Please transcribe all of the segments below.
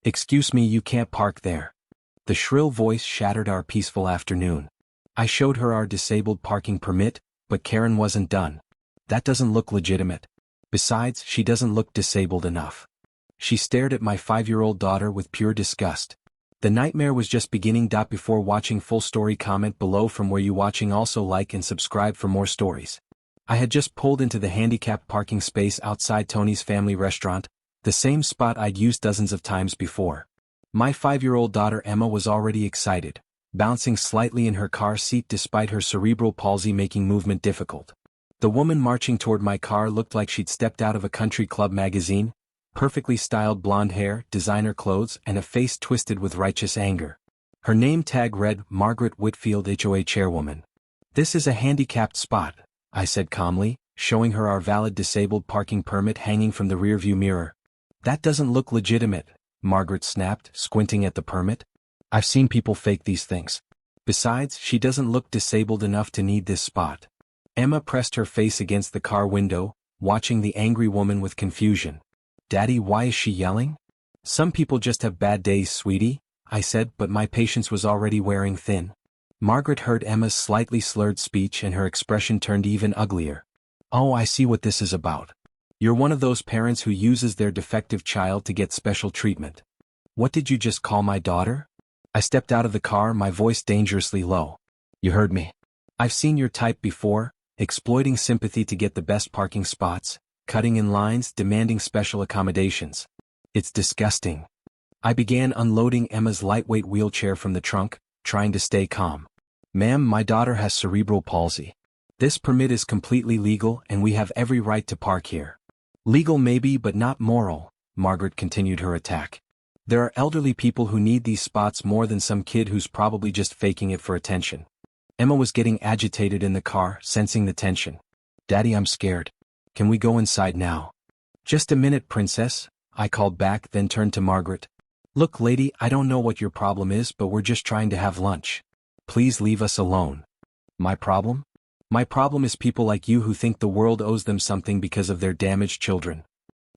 "Excuse me, you can't park there." The shrill voice shattered our peaceful afternoon. I showed her our disabled parking permit, but Karen wasn't done. "That doesn't look legitimate. Besides, she doesn't look disabled enough." She stared at my 5-year-old daughter with pure disgust. The nightmare was just beginning. Before watching full story, comment below from where you watching. Also like and subscribe for more stories. I had just pulled into the handicapped parking space outside Tony's family restaurant, the same spot I'd used dozens of times before. My 5-year-old daughter Emma was already excited, bouncing slightly in her car seat despite her cerebral palsy making movement difficult. The woman marching toward my car looked like she'd stepped out of a country club magazine, perfectly styled blonde hair, designer clothes, and a face twisted with righteous anger. Her name tag read, Margaret Whitfield, HOA chairwoman. "This is a handicapped spot," I said calmly, showing her our valid disabled parking permit hanging from the rearview mirror. "That doesn't look legitimate," Margaret snapped, squinting at the permit. "I've seen people fake these things. Besides, she doesn't look disabled enough to need this spot." Emma pressed her face against the car window, watching the angry woman with confusion. "Daddy, why is she yelling?" "Some people just have bad days, sweetie," I said, but my patience was already wearing thin. Margaret heard Emma's slightly slurred speech and her expression turned even uglier. "Oh, I see what this is about. You're one of those parents who uses their defective child to get special treatment." "What did you just call my daughter?" I stepped out of the car, my voice dangerously low. "You heard me. I've seen your type before, exploiting sympathy to get the best parking spots, cutting in lines, demanding special accommodations. It's disgusting." I began unloading Emma's lightweight wheelchair from the trunk, trying to stay calm. "Ma'am, my daughter has cerebral palsy. This permit is completely legal and we have every right to park here." "Legal maybe, but not moral," Margaret continued her attack. "There are elderly people who need these spots more than some kid who's probably just faking it for attention." Emma was getting agitated in the car, sensing the tension. "Daddy, I'm scared. Can we go inside now?" "Just a minute, princess," I called back, then turned to Margaret. "Look, lady, I don't know what your problem is, but we're just trying to have lunch. Please leave us alone." "My problem?" "My problem is people like you who think the world owes them something because of their damaged children."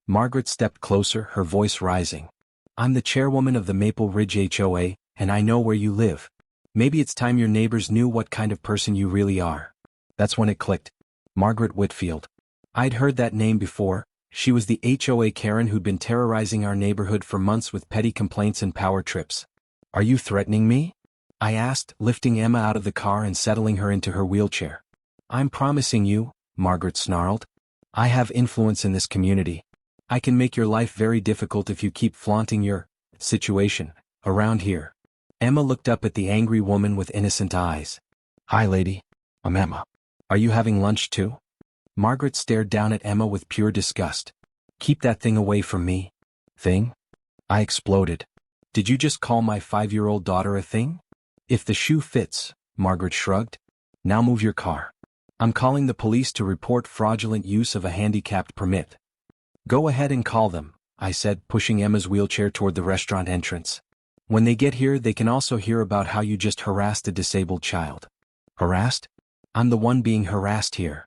Margaret stepped closer, her voice rising. "I'm the chairwoman of the Maple Ridge HOA, and I know where you live. Maybe it's time your neighbors knew what kind of person you really are." That's when it clicked. Margaret Whitfield. I'd heard that name before. She was the HOA Karen who'd been terrorizing our neighborhood for months with petty complaints and power trips. "Are you threatening me?" I asked, lifting Emma out of the car and settling her into her wheelchair. "I'm promising you," Margaret snarled. "I have influence in this community. I can make your life very difficult if you keep flaunting your situation around here." Emma looked up at the angry woman with innocent eyes. "Hi, lady. I'm Emma. Are you having lunch too?" Margaret stared down at Emma with pure disgust. "Keep that thing away from me." "Thing?" I exploded. "Did you just call my 5-year-old daughter a thing?" "If the shoe fits," Margaret shrugged. "Now move your car. I'm calling the police to report fraudulent use of a handicapped permit." "Go ahead and call them," I said, pushing Emma's wheelchair toward the restaurant entrance. "When they get here, they can also hear about how you just harassed a disabled child." "Harassed? I'm the one being harassed here."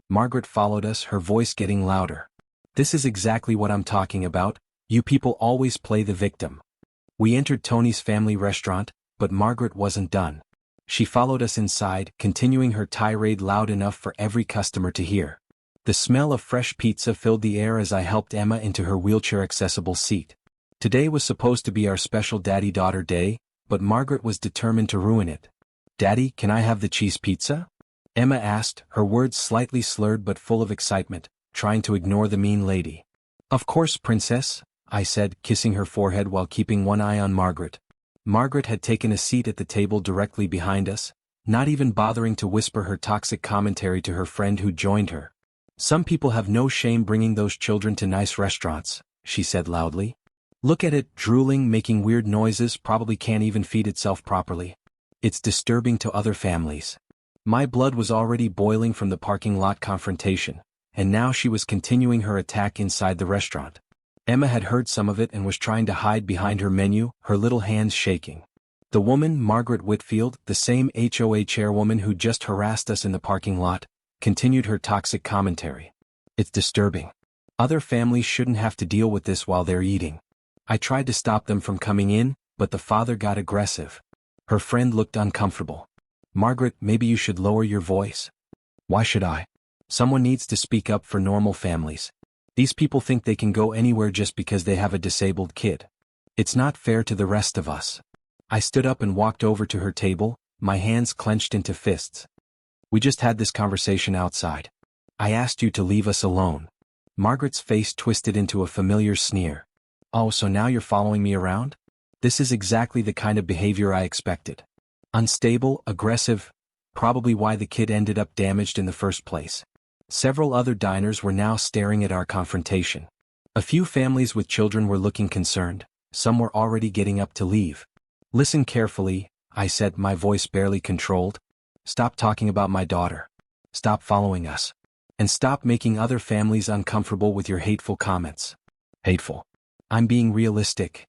Margaret followed us, her voice getting louder. "This is exactly what I'm talking about. You people always play the victim." We entered Tony's family restaurant, but Margaret wasn't done. She followed us inside, continuing her tirade loud enough for every customer to hear. The smell of fresh pizza filled the air as I helped Emma into her wheelchair-accessible seat. Today was supposed to be our special daddy-daughter day, but Margaret was determined to ruin it. "Daddy, can I have the cheese pizza?" Emma asked, her words slightly slurred but full of excitement, trying to ignore the mean lady. "Of course, princess," I said, kissing her forehead while keeping one eye on Margaret. Margaret had taken a seat at the table directly behind us, not even bothering to whisper her toxic commentary to her friend who joined her. "Some people have no shame bringing those children to nice restaurants," she said loudly. "Look at it, drooling, making weird noises, probably can't even feed itself properly. It's disturbing to other families." My blood was already boiling from the parking lot confrontation, and now she was continuing her attack inside the restaurant. Emma had heard some of it and was trying to hide behind her menu, her little hands shaking. The woman, Margaret Whitfield, the same HOA chairwoman who just harassed us in the parking lot, continued her toxic commentary. "It's disturbing. Other families shouldn't have to deal with this while they're eating. I tried to stop them from coming in, but the father got aggressive. Her friend looked uncomfortable. Margaret, maybe you should lower your voice. Why should I? Someone needs to speak up for normal families. These people think they can go anywhere just because they have a disabled kid. It's not fair to the rest of us. I stood up and walked over to her table, my hands clenched into fists. We just had this conversation outside. I asked you to leave us alone. Margaret's face twisted into a familiar sneer. Oh, so now you're following me around? This is exactly the kind of behavior I expected. Unstable, aggressive, probably why the kid ended up damaged in the first place. Several other diners were now staring at our confrontation. A few families with children were looking concerned, some were already getting up to leave. Listen carefully, I said, my voice barely controlled. Stop talking about my daughter. Stop following us. And stop making other families uncomfortable with your hateful comments. Hateful. I'm being realistic.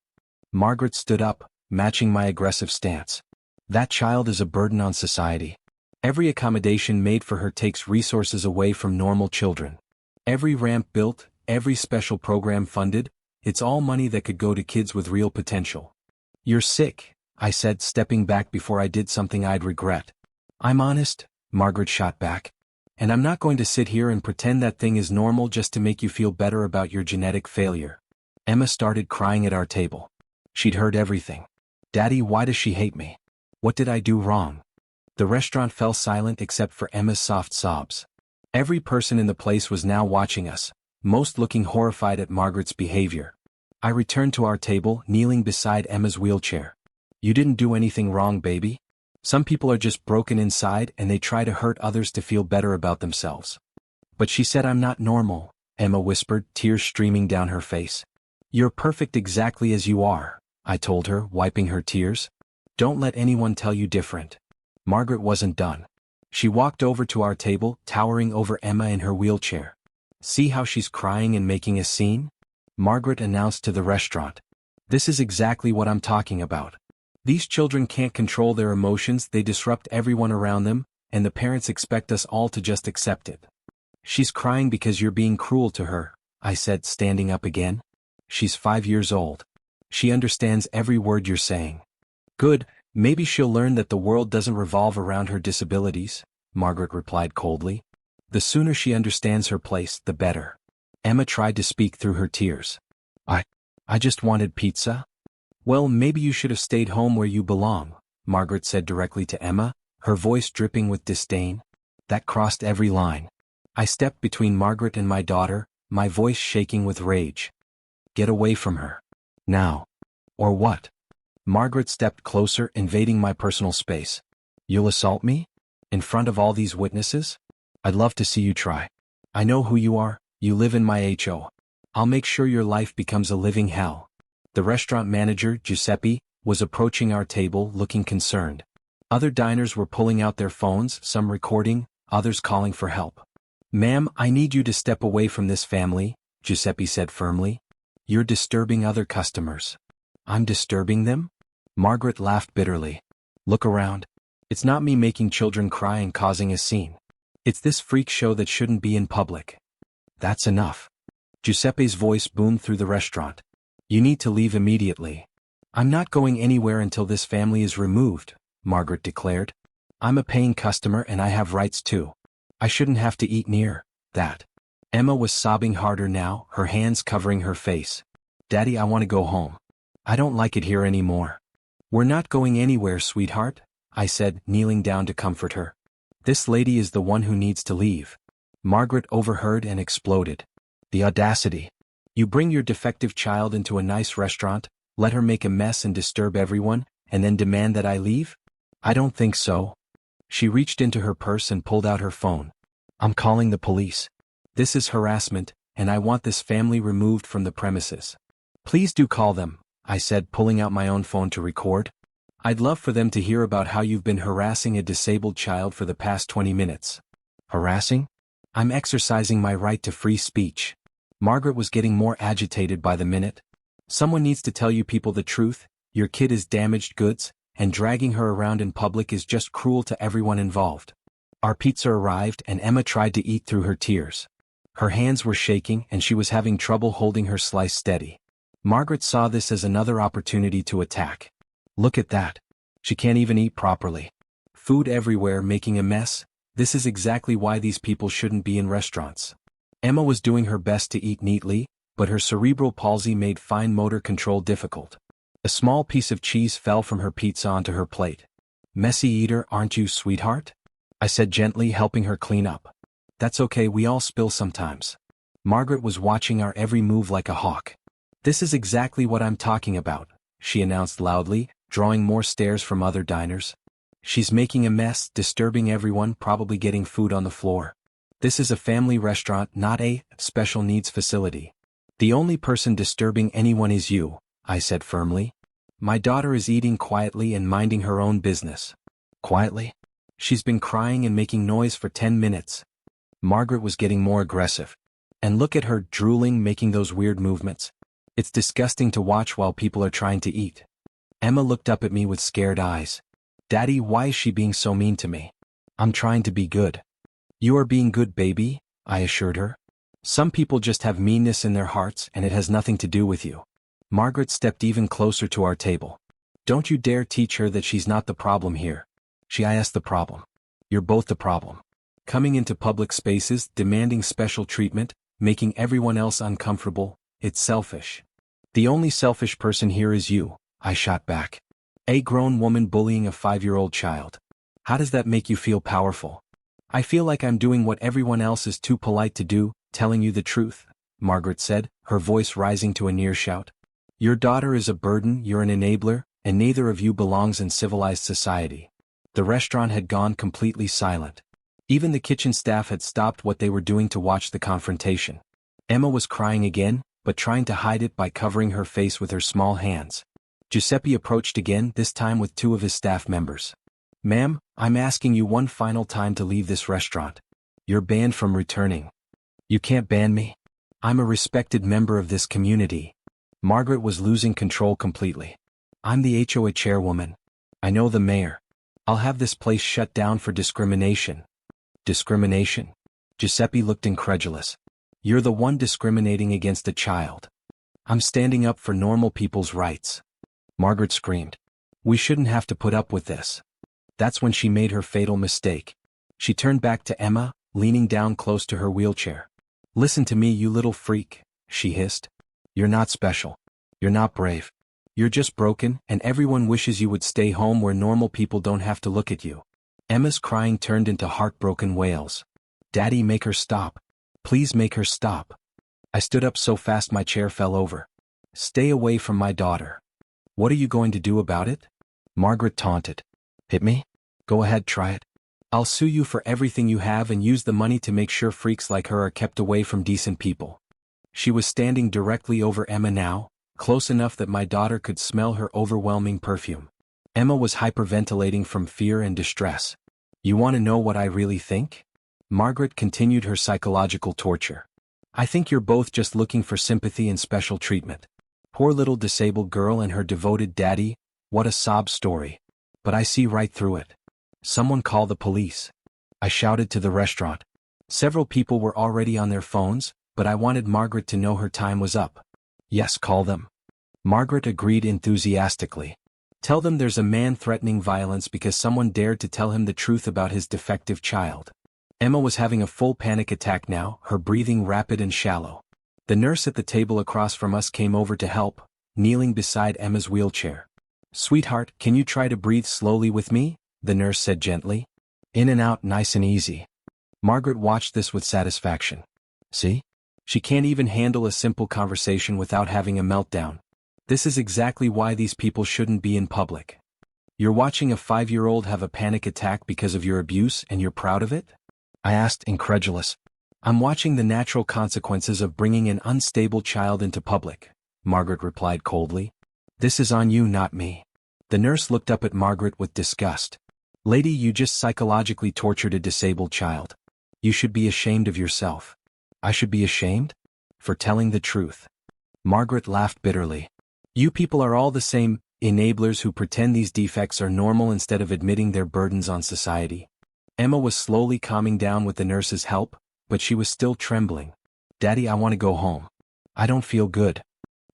Margaret stood up, matching my aggressive stance. That child is a burden on society. Every accommodation made for her takes resources away from normal children. Every ramp built, every special program funded, it's all money that could go to kids with real potential. You're sick, I said, stepping back before I did something I'd regret. I'm honest, Margaret shot back. And I'm not going to sit here and pretend that thing is normal just to make you feel better about your genetic failure. Emma started crying at our table. She'd heard everything. Daddy, why does she hate me? What did I do wrong? The restaurant fell silent except for Emma's soft sobs. Every person in the place was now watching us, most looking horrified at Margaret's behavior. I returned to our table, kneeling beside Emma's wheelchair. You didn't do anything wrong, baby. Some people are just broken inside and they try to hurt others to feel better about themselves. But she said I'm not normal, Emma whispered, tears streaming down her face. You're perfect exactly as you are, I told her, wiping her tears. Don't let anyone tell you different. Margaret wasn't done. She walked over to our table, towering over Emma in her wheelchair. See how she's crying and making a scene? Margaret announced to the restaurant. This is exactly what I'm talking about. These children can't control their emotions, they disrupt everyone around them, and the parents expect us all to just accept it. She's crying because you're being cruel to her, I said, standing up again. She's 5 years old. She understands every word you're saying. Good, maybe she'll learn that the world doesn't revolve around her disabilities, Margaret replied coldly. The sooner she understands her place, the better. Emma tried to speak through her tears. I just wanted pizza. Well, maybe you should have stayed home where you belong, Margaret said directly to Emma, her voice dripping with disdain. That crossed every line. I stepped between Margaret and my daughter, my voice shaking with rage. Get away from her. Now. Or what? Margaret stepped closer, invading my personal space. You'll assault me? In front of all these witnesses? I'd love to see you try. I know who you are, you live in my HOA. I'll make sure your life becomes a living hell. The restaurant manager, Giuseppe, was approaching our table, looking concerned. Other diners were pulling out their phones, some recording, others calling for help. Ma'am, I need you to step away from this family, Giuseppe said firmly. You're disturbing other customers. I'm disturbing them? Margaret laughed bitterly. Look around. It's not me making children cry and causing a scene. It's this freak show that shouldn't be in public. That's enough. Giuseppe's voice boomed through the restaurant. You need to leave immediately. I'm not going anywhere until this family is removed, Margaret declared. I'm a paying customer and I have rights too. I shouldn't have to eat near that. Emma was sobbing harder now, her hands covering her face. Daddy, I want to go home. I don't like it here anymore. We're not going anywhere, sweetheart, I said, kneeling down to comfort her. This lady is the one who needs to leave. Margaret overheard and exploded. The audacity. You bring your defective child into a nice restaurant, let her make a mess and disturb everyone, and then demand that I leave? I don't think so. She reached into her purse and pulled out her phone. I'm calling the police. This is harassment, and I want this family removed from the premises. Please do call them, I said, pulling out my own phone to record. I'd love for them to hear about how you've been harassing a disabled child for the past 20 minutes. Harassing? I'm exercising my right to free speech. Margaret was getting more agitated by the minute. Someone needs to tell you people the truth, your kid is damaged goods, and dragging her around in public is just cruel to everyone involved. Our pizza arrived and Emma tried to eat through her tears. Her hands were shaking and she was having trouble holding her slice steady. Margaret saw this as another opportunity to attack. Look at that. She can't even eat properly. Food everywhere making a mess. This is exactly why these people shouldn't be in restaurants. Emma was doing her best to eat neatly, but her cerebral palsy made fine motor control difficult. A small piece of cheese fell from her pizza onto her plate. Messy eater, aren't you, sweetheart? I said gently, helping her clean up. That's okay, we all spill sometimes. Margaret was watching our every move like a hawk. This is exactly what I'm talking about, she announced loudly, drawing more stares from other diners. She's making a mess, disturbing everyone, probably getting food on the floor. This is a family restaurant, not a special needs facility. The only person disturbing anyone is you, I said firmly. My daughter is eating quietly and minding her own business. Quietly? She's been crying and making noise for 10 minutes. Margaret was getting more aggressive. And look at her, drooling, making those weird movements. It's disgusting to watch while people are trying to eat. Emma looked up at me with scared eyes. Daddy, why is she being so mean to me? I'm trying to be good. You are being good, baby, I assured her. Some people just have meanness in their hearts and it has nothing to do with you. Margaret stepped even closer to our table. Don't you dare teach her that she's not the problem here. I asked the problem. You're both the problem. Coming into public spaces, demanding special treatment, making everyone else uncomfortable, it's selfish. The only selfish person here is you, I shot back. A grown woman bullying a 5-year-old child. How does that make you feel powerful? I feel like I'm doing what everyone else is too polite to do, telling you the truth, Margaret said, her voice rising to a near shout. Your daughter is a burden, you're an enabler, and neither of you belongs in civilized society. The restaurant had gone completely silent. Even the kitchen staff had stopped what they were doing to watch the confrontation. Emma was crying again, but trying to hide it by covering her face with her small hands. Giuseppe approached again, this time with 2 of his staff members. Ma'am, I'm asking you one final time to leave this restaurant. You're banned from returning. You can't ban me. I'm a respected member of this community. Margaret was losing control completely. I'm the HOA chairwoman. I know the mayor. I'll have this place shut down for discrimination. Discrimination? Giuseppe looked incredulous. You're the one discriminating against a child. I'm standing up for normal people's rights. Margaret screamed. We shouldn't have to put up with this. That's when she made her fatal mistake. She turned back to Emma, leaning down close to her wheelchair. Listen to me, you little freak, she hissed. You're not special. You're not brave. You're just broken, and everyone wishes you would stay home where normal people don't have to look at you. Emma's crying turned into heartbroken wails. Daddy, make her stop. Please make her stop. I stood up so fast my chair fell over. Stay away from my daughter. What are you going to do about it? Margaret taunted. Hit me? Go ahead, try it. I'll sue you for everything you have and use the money to make sure freaks like her are kept away from decent people. She was standing directly over Emma now, close enough that my daughter could smell her overwhelming perfume. Emma was hyperventilating from fear and distress. You want to know what I really think? Margaret continued her psychological torture. I think you're both just looking for sympathy and special treatment. Poor little disabled girl and her devoted daddy, what a sob story. But I see right through it. Someone call the police. I shouted to the restaurant. Several people were already on their phones, but I wanted Margaret to know her time was up. Yes, call them. Margaret agreed enthusiastically. Tell them there's a man threatening violence because someone dared to tell him the truth about his defective child. Emma was having a full panic attack now, her breathing rapid and shallow. The nurse at the table across from us came over to help, kneeling beside Emma's wheelchair. Sweetheart, can you try to breathe slowly with me? The nurse said gently. In and out, nice and easy. Margaret watched this with satisfaction. See? She can't even handle a simple conversation without having a meltdown. This is exactly why these people shouldn't be in public. You're watching a 5-year-old have a panic attack because of your abuse and you're proud of it? I asked, incredulous. I'm watching the natural consequences of bringing an unstable child into public, Margaret replied coldly. This is on you, not me. The nurse looked up at Margaret with disgust. Lady, you just psychologically tortured a disabled child. You should be ashamed of yourself. I should be ashamed? For telling the truth. Margaret laughed bitterly. You people are all the same, enablers who pretend these defects are normal instead of admitting their burdens on society. Emma was slowly calming down with the nurse's help, but she was still trembling. Daddy, I want to go home. I don't feel good.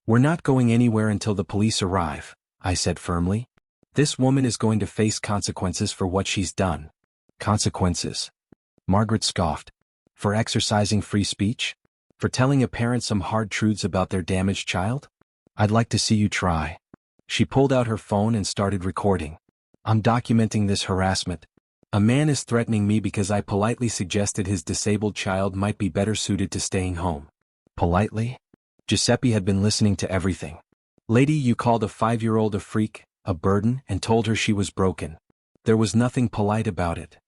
We're not going anywhere until the police arrive, I said firmly. This woman is going to face consequences for what she's done. Consequences? Margaret scoffed. For exercising free speech? For telling a parent some hard truths about their damaged child? I'd like to see you try. She pulled out her phone and started recording. I'm documenting this harassment. A man is threatening me because I politely suggested his disabled child might be better suited to staying home. Politely? Giuseppe had been listening to everything. Lady, you called a 5-year-old a freak, a burden, and told her she was broken. There was nothing polite about it.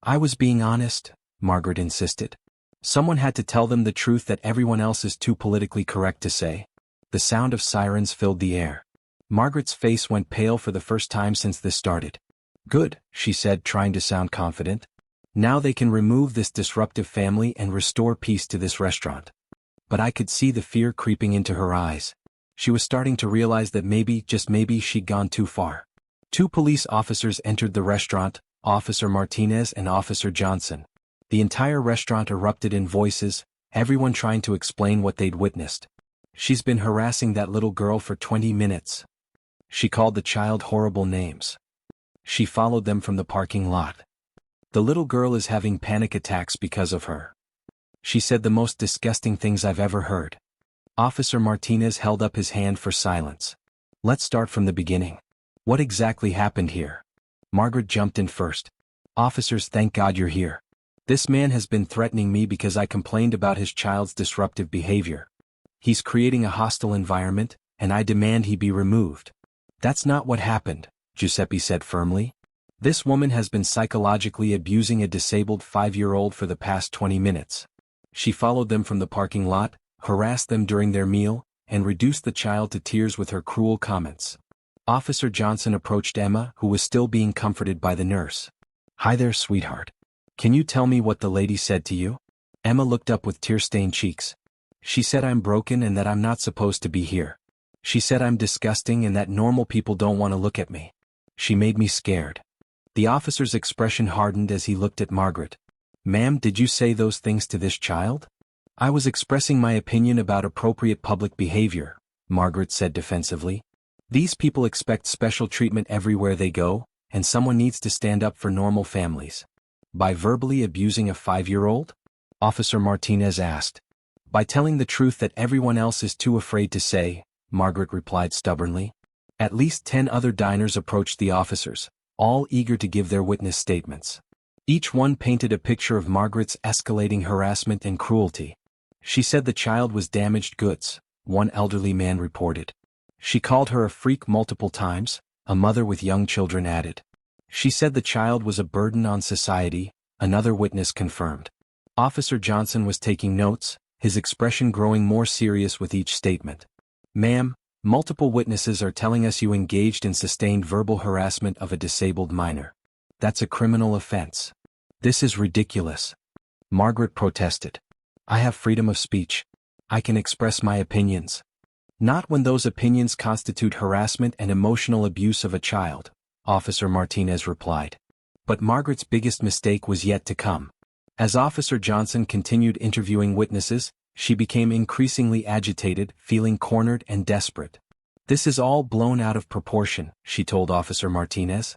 I was being honest, Margaret insisted. Someone had to tell them the truth that everyone else is too politically correct to say. The sound of sirens filled the air. Margaret's face went pale for the first time since this started. Good, she said, trying to sound confident. Now they can remove this disruptive family and restore peace to this restaurant. But I could see the fear creeping into her eyes. She was starting to realize that maybe, just maybe, she'd gone too far. 2 police officers entered the restaurant, Officer Martinez and Officer Johnson. The entire restaurant erupted in voices, everyone trying to explain what they'd witnessed. She's been harassing that little girl for 20 minutes. She called the child horrible names. She followed them from the parking lot. The little girl is having panic attacks because of her. She said the most disgusting things I've ever heard. Officer Martinez held up his hand for silence. Let's start from the beginning. What exactly happened here? Margaret jumped in first. Officers, thank God you're here. This man has been threatening me because I complained about his child's disruptive behavior. He's creating a hostile environment, and I demand he be removed. That's not what happened, Giuseppe said firmly. This woman has been psychologically abusing a disabled 5-year-old for the past 20 minutes. She followed them from the parking lot, harassed them during their meal, and reduced the child to tears with her cruel comments. Officer Johnson approached Emma, who was still being comforted by the nurse. Hi there, sweetheart. Can you tell me what the lady said to you? Emma looked up with tear-stained cheeks. She said I'm broken and that I'm not supposed to be here. She said I'm disgusting and that normal people don't want to look at me. She made me scared. The officer's expression hardened as he looked at Margaret. Ma'am, did you say those things to this child? I was expressing my opinion about appropriate public behavior, Margaret said defensively. These people expect special treatment everywhere they go, and someone needs to stand up for normal families. By verbally abusing a 5-year-old? Officer Martinez asked. By telling the truth that everyone else is too afraid to say, Margaret replied stubbornly. At least 10 other diners approached the officers, all eager to give their witness statements. Each one painted a picture of Margaret's escalating harassment and cruelty. She said the child was damaged goods, one elderly man reported. She called her a freak multiple times, a mother with young children added. She said the child was a burden on society, another witness confirmed. Officer Johnson was taking notes, his expression growing more serious with each statement. Ma'am, multiple witnesses are telling us you engaged in sustained verbal harassment of a disabled minor. That's a criminal offense. This is ridiculous. Margaret protested. I have freedom of speech. I can express my opinions. Not when those opinions constitute harassment and emotional abuse of a child, Officer Martinez replied. But Margaret's biggest mistake was yet to come. As Officer Johnson continued interviewing witnesses, she became increasingly agitated, feeling cornered and desperate. This is all blown out of proportion, she told Officer Martinez.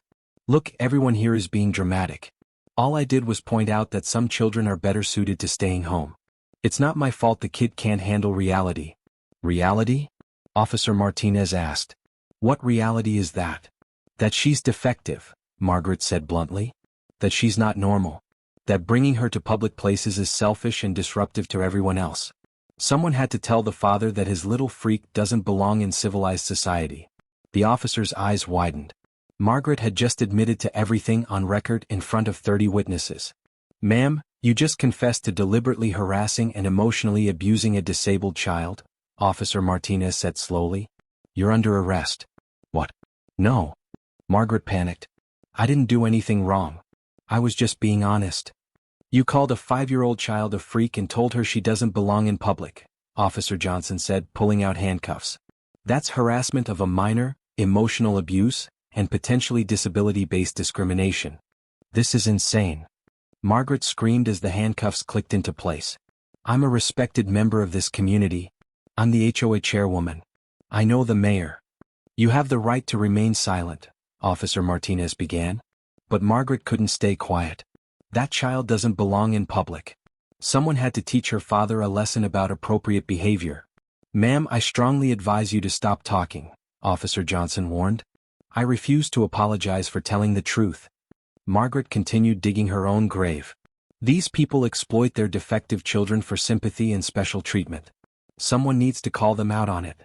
Look, everyone here is being dramatic. All I did was point out that some children are better suited to staying home. It's not my fault the kid can't handle reality. Reality? Officer Martinez asked. What reality is that? That she's defective, Margaret said bluntly. That she's not normal. That bringing her to public places is selfish and disruptive to everyone else. Someone had to tell the father that his little freak doesn't belong in civilized society. The officer's eyes widened. Margaret had just admitted to everything on record in front of 30 witnesses. Ma'am, you just confessed to deliberately harassing and emotionally abusing a disabled child, Officer Martinez said slowly. You're under arrest. What? No. Margaret panicked. I didn't do anything wrong. I was just being honest. You called a 5-year-old child a freak and told her she doesn't belong in public, Officer Johnson said, pulling out handcuffs. That's harassment of a minor, emotional abuse, and potentially disability-based discrimination. This is insane. Margaret screamed as the handcuffs clicked into place. I'm a respected member of this community. I'm the HOA chairwoman. I know the mayor. You have the right to remain silent, Officer Martinez began. But Margaret couldn't stay quiet. That child doesn't belong in public. Someone had to teach her father a lesson about appropriate behavior. Ma'am, I strongly advise you to stop talking, Officer Johnson warned. I refuse to apologize for telling the truth. Margaret continued digging her own grave. These people exploit their defective children for sympathy and special treatment. Someone needs to call them out on it.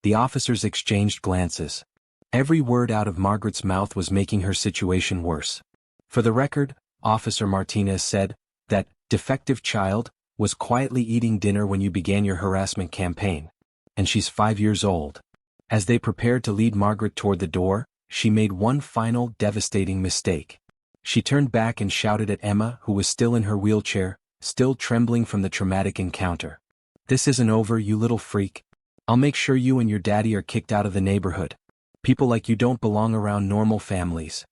The officers exchanged glances. Every word out of Margaret's mouth was making her situation worse. For the record, Officer Martinez said, that defective child was quietly eating dinner when you began your harassment campaign. And she's 5 years old. As they prepared to lead Margaret toward the door, she made one final devastating mistake. She turned back and shouted at Emma, who was still in her wheelchair, still trembling from the traumatic encounter. This isn't over, you little freak. I'll make sure you and your daddy are kicked out of the neighborhood. People like you don't belong around normal families.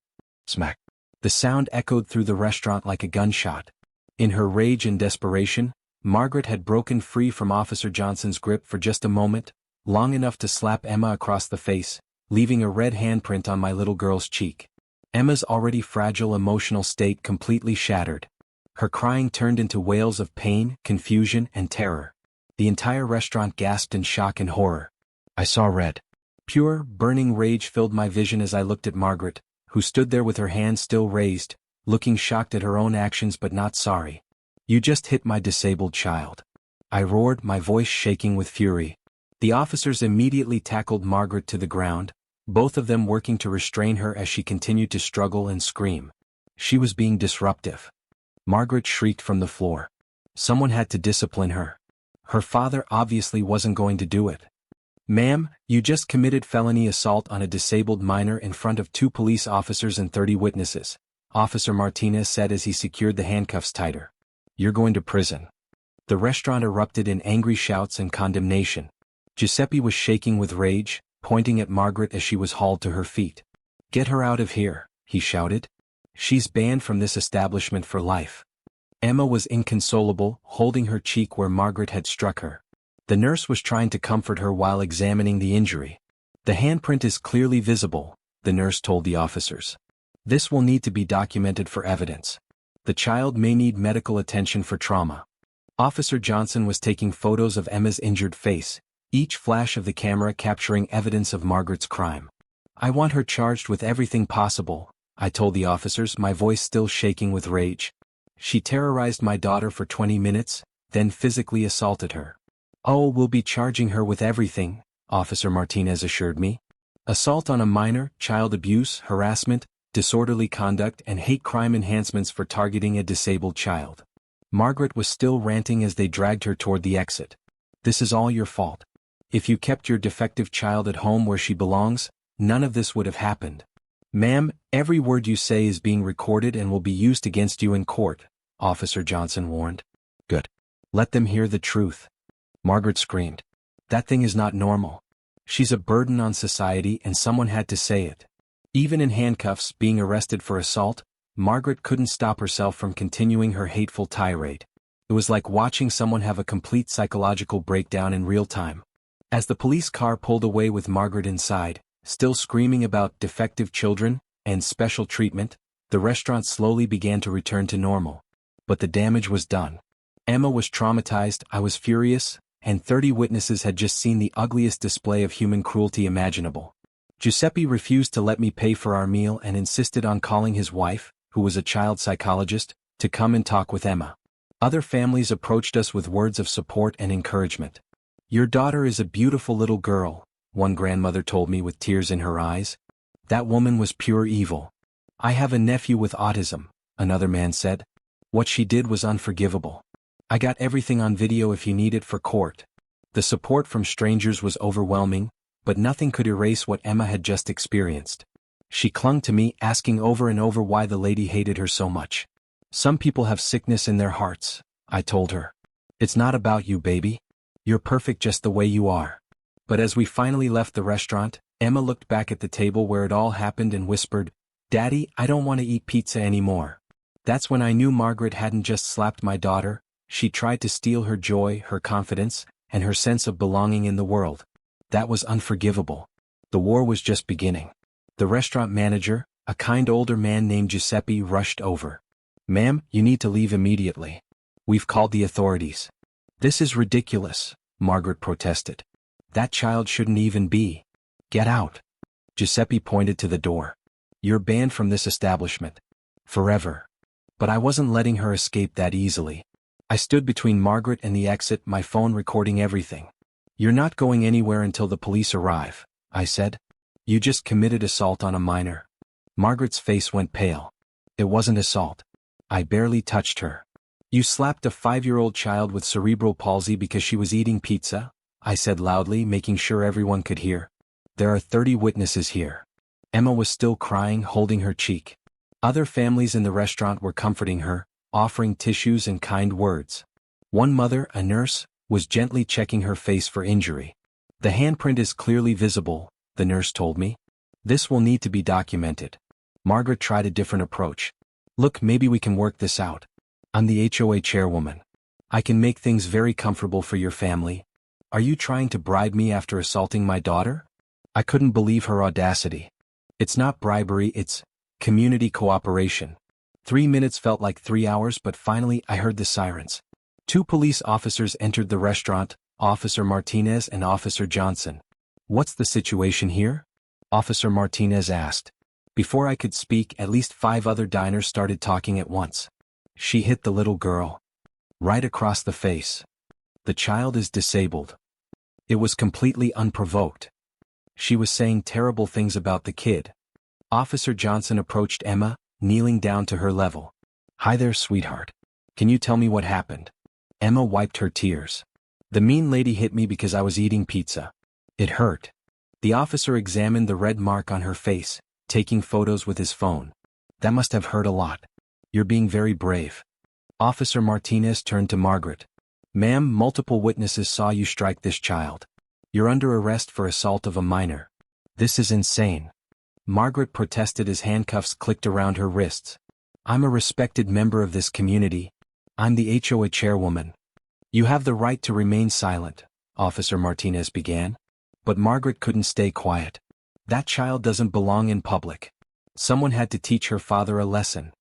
Smack. The sound echoed through the restaurant like a gunshot. In her rage and desperation, Margaret had broken free from Officer Johnson's grip for just a moment, long enough to slap Emma across the face, leaving a red handprint on my little girl's cheek. Emma's already fragile emotional state completely shattered. Her crying turned into wails of pain, confusion, and terror. The entire restaurant gasped in shock and horror. I saw red. Pure, burning rage filled my vision as I looked at Margaret, who stood there with her hand still raised, looking shocked at her own actions but not sorry. You just hit my disabled child. I roared, my voice shaking with fury. The officers immediately tackled Margaret to the ground, both of them working to restrain her as she continued to struggle and scream. She was being disruptive. Margaret shrieked from the floor. Someone had to discipline her. Her father obviously wasn't going to do it. Ma'am, you just committed felony assault on a disabled minor in front of 2 police officers and 30 witnesses, Officer Martinez said as he secured the handcuffs tighter. You're going to prison. The restaurant erupted in angry shouts and condemnation. Giuseppe was shaking with rage, pointing at Margaret as she was hauled to her feet. Get her out of here, he shouted. She's banned from this establishment for life. Emma was inconsolable, holding her cheek where Margaret had struck her. The nurse was trying to comfort her while examining the injury. The handprint is clearly visible, the nurse told the officers. This will need to be documented for evidence. The child may need medical attention for trauma. Officer Johnson was taking photos of Emma's injured face, each flash of the camera capturing evidence of Margaret's crime. I want her charged with everything possible, I told the officers, my voice still shaking with rage. She terrorized my daughter for 20 minutes, then physically assaulted her. Oh, we'll be charging her with everything, Officer Martinez assured me. Assault on a minor, child abuse, harassment, disorderly conduct, and hate crime enhancements for targeting a disabled child. Margaret was still ranting as they dragged her toward the exit. This is all your fault. If you kept your defective child at home where she belongs, none of this would have happened. Ma'am, every word you say is being recorded and will be used against you in court, Officer Johnson warned. Good. Let them hear the truth. Margaret screamed. That thing is not normal. She's a burden on society and someone had to say it. Even in handcuffs, being arrested for assault, Margaret couldn't stop herself from continuing her hateful tirade. It was like watching someone have a complete psychological breakdown in real time. As the police car pulled away with Margaret inside, still screaming about defective children and special treatment, the restaurant slowly began to return to normal. But the damage was done. Emma was traumatized, I was furious, and 30 witnesses had just seen the ugliest display of human cruelty imaginable. Giuseppe refused to let me pay for our meal and insisted on calling his wife, who was a child psychologist, to come and talk with Emma. Other families approached us with words of support and encouragement. Your daughter is a beautiful little girl, one grandmother told me with tears in her eyes. That woman was pure evil. I have a nephew with autism, another man said. What she did was unforgivable. I got everything on video if you need it for court. The support from strangers was overwhelming, but nothing could erase what Emma had just experienced. She clung to me, asking over and over why the lady hated her so much. Some people have sickness in their hearts, I told her. It's not about you, baby. You're perfect just the way you are. But as we finally left the restaurant, Emma looked back at the table where it all happened and whispered, Daddy, I don't want to eat pizza anymore. That's when I knew Margaret hadn't just slapped my daughter, she tried to steal her joy, her confidence, and her sense of belonging in the world. That was unforgivable. The war was just beginning. The restaurant manager, a kind older man named Giuseppe, rushed over. "Ma'am, you need to leave immediately. We've called the authorities." "This is ridiculous," Margaret protested. "That child shouldn't even be." "Get out." Giuseppe pointed to the door. "You're banned from this establishment. Forever." But I wasn't letting her escape that easily. I stood between Margaret and the exit, my phone recording everything. "You're not going anywhere until the police arrive," I said. "You just committed assault on a minor." Margaret's face went pale. "It wasn't assault. I barely touched her." "You slapped a 5-year-old child with cerebral palsy because she was eating pizza," I said loudly, making sure everyone could hear. "There are 30 witnesses here." Emma was still crying, holding her cheek. Other families in the restaurant were comforting her, offering tissues and kind words. One mother, a nurse, was gently checking her face for injury. "The handprint is clearly visible," the nurse told me. "This will need to be documented." Margaret tried a different approach. "Look, maybe we can work this out. I'm the HOA chairwoman. I can make things very comfortable for your family. Are you trying to bribe me after assaulting my daughter?" I couldn't believe her audacity. "It's not bribery, it's community cooperation." 3 minutes felt like 3 hours, but finally I heard the sirens. 2 police officers entered the restaurant, Officer Martinez and Officer Johnson. "What's the situation here?" Officer Martinez asked. Before I could speak, at least 5 other diners started talking at once. "She hit the little girl. Right across the face. The child is disabled." It was completely unprovoked. "She was saying terrible things about the kid." Officer Johnson approached Emma, kneeling down to her level. "Hi there, sweetheart. Can you tell me what happened?" Emma wiped her tears. "The mean lady hit me because I was eating pizza. It hurt." The officer examined the red mark on her face, taking photos with his phone. "That must have hurt a lot. You're being very brave." Officer Martinez turned to Margaret. "Ma'am, multiple witnesses saw you strike this child. You're under arrest for assault of a minor. This is insane." Margaret protested as handcuffs clicked around her wrists. "I'm a respected member of this community. I'm the HOA chairwoman." "You have the right to remain silent," Officer Martinez began. But Margaret couldn't stay quiet. "That child doesn't belong in public. Someone had to teach her father a lesson."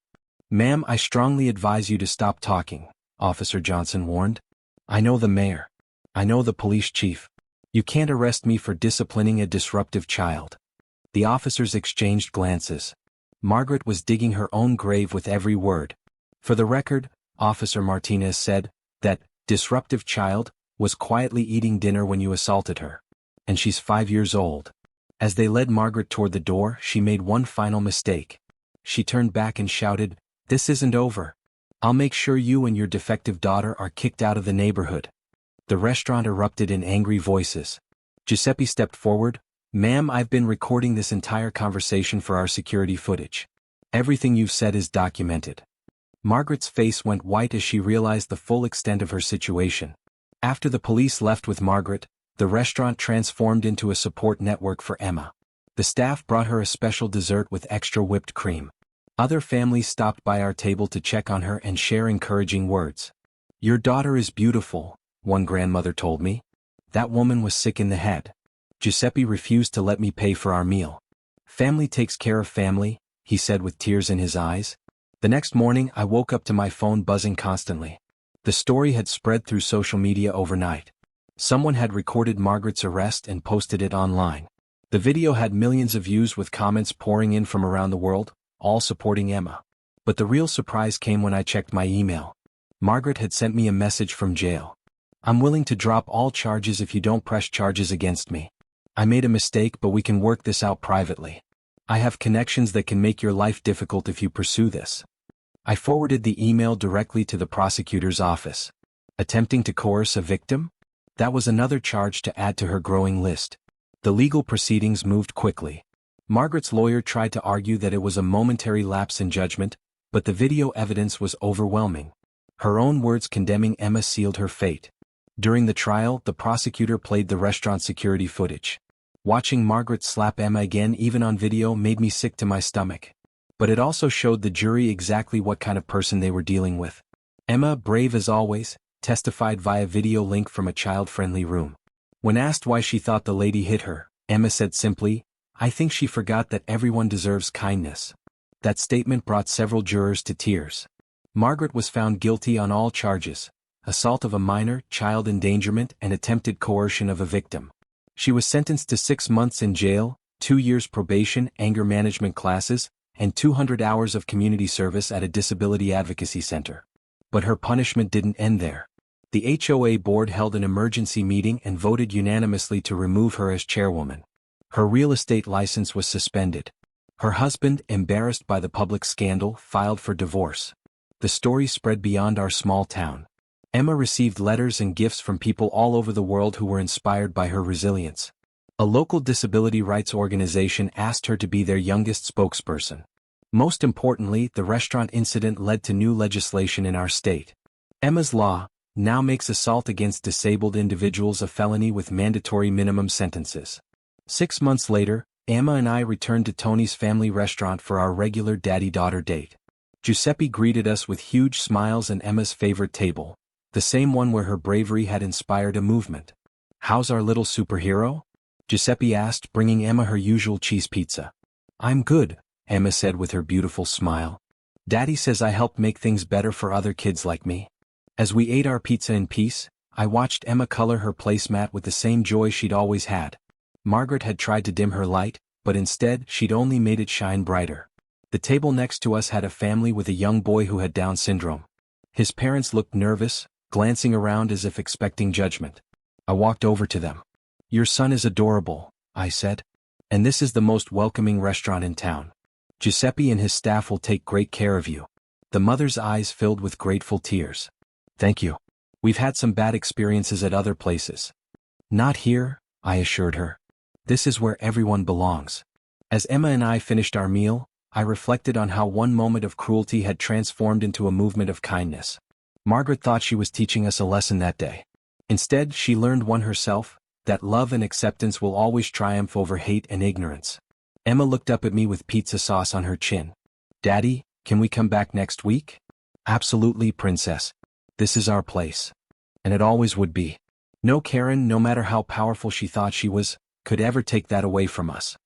"Ma'am, I strongly advise you to stop talking," Officer Johnson warned. "I know the mayor. I know the police chief. You can't arrest me for disciplining a disruptive child." The officers exchanged glances. Margaret was digging her own grave with every word. "For the record," Officer Martinez said, "that disruptive child was quietly eating dinner when you assaulted her. And she's 5 years old." As they led Margaret toward the door, she made one final mistake. She turned back and shouted, "This isn't over. I'll make sure you and your defective daughter are kicked out of the neighborhood." The restaurant erupted in angry voices. Giuseppe stepped forward. "Ma'am, I've been recording this entire conversation for our security footage. Everything you've said is documented." Margaret's face went white as she realized the full extent of her situation. After the police left with Margaret, the restaurant transformed into a support network for Emma. The staff brought her a special dessert with extra whipped cream. Other families stopped by our table to check on her and share encouraging words. "Your daughter is beautiful," one grandmother told me. "That woman was sick in the head." Giuseppe refused to let me pay for our meal. "Family takes care of family," he said with tears in his eyes. The next morning I woke up to my phone buzzing constantly. The story had spread through social media overnight. Someone had recorded Margaret's arrest and posted it online. The video had millions of views with comments pouring in from around the world, all supporting Emma. But the real surprise came when I checked my email. Margaret had sent me a message from jail. "I'm willing to drop all charges if you don't press charges against me. I made a mistake, but we can work this out privately. I have connections that can make your life difficult if you pursue this." I forwarded the email directly to the prosecutor's office. Attempting to coerce a victim? That was another charge to add to her growing list. The legal proceedings moved quickly. Margaret's lawyer tried to argue that it was a momentary lapse in judgment, but the video evidence was overwhelming. Her own words condemning Emma sealed her fate. During the trial, the prosecutor played the restaurant security footage. Watching Margaret slap Emma again, even on video, made me sick to my stomach. But it also showed the jury exactly what kind of person they were dealing with. Emma, brave as always, testified via video link from a child-friendly room. When asked why she thought the lady hit her, Emma said simply, "I think she forgot that everyone deserves kindness." That statement brought several jurors to tears. Margaret was found guilty on all charges: assault of a minor, child endangerment, and attempted coercion of a victim. She was sentenced to 6 months in jail, 2 years probation, anger management classes, and 200 hours of community service at a disability advocacy center. But her punishment didn't end there. The HOA board held an emergency meeting and voted unanimously to remove her as chairwoman. Her real estate license was suspended. Her husband, embarrassed by the public scandal, filed for divorce. The story spread beyond our small town. Emma received letters and gifts from people all over the world who were inspired by her resilience. A local disability rights organization asked her to be their youngest spokesperson. Most importantly, the restaurant incident led to new legislation in our state. Emma's law now makes assault against disabled individuals a felony with mandatory minimum sentences. 6 months later, Emma and I returned to Tony's family restaurant for our regular daddy-daughter date. Giuseppe greeted us with huge smiles and Emma's favorite table, the same one where her bravery had inspired a movement. "How's our little superhero?" Giuseppe asked, bringing Emma her usual cheese pizza. "I'm good," Emma said with her beautiful smile. "Daddy says I helped make things better for other kids like me." As we ate our pizza in peace, I watched Emma color her placemat with the same joy she'd always had. Margaret had tried to dim her light, but instead she'd only made it shine brighter. The table next to us had a family with a young boy who had Down syndrome. His parents looked nervous, glancing around as if expecting judgment. I walked over to them. "Your son is adorable," I said. "And this is the most welcoming restaurant in town. Giuseppe and his staff will take great care of you." The mother's eyes filled with grateful tears. "Thank you. We've had some bad experiences at other places." "Not here," I assured her. "This is where everyone belongs." As Emma and I finished our meal, I reflected on how one moment of cruelty had transformed into a movement of kindness. Margaret thought she was teaching us a lesson that day. Instead, she learned one herself, that love and acceptance will always triumph over hate and ignorance. Emma looked up at me with pizza sauce on her chin. "Daddy, can we come back next week?" "Absolutely, princess. This is our place. And it always would be." No Karen, no matter how powerful she thought she was, could ever take that away from us.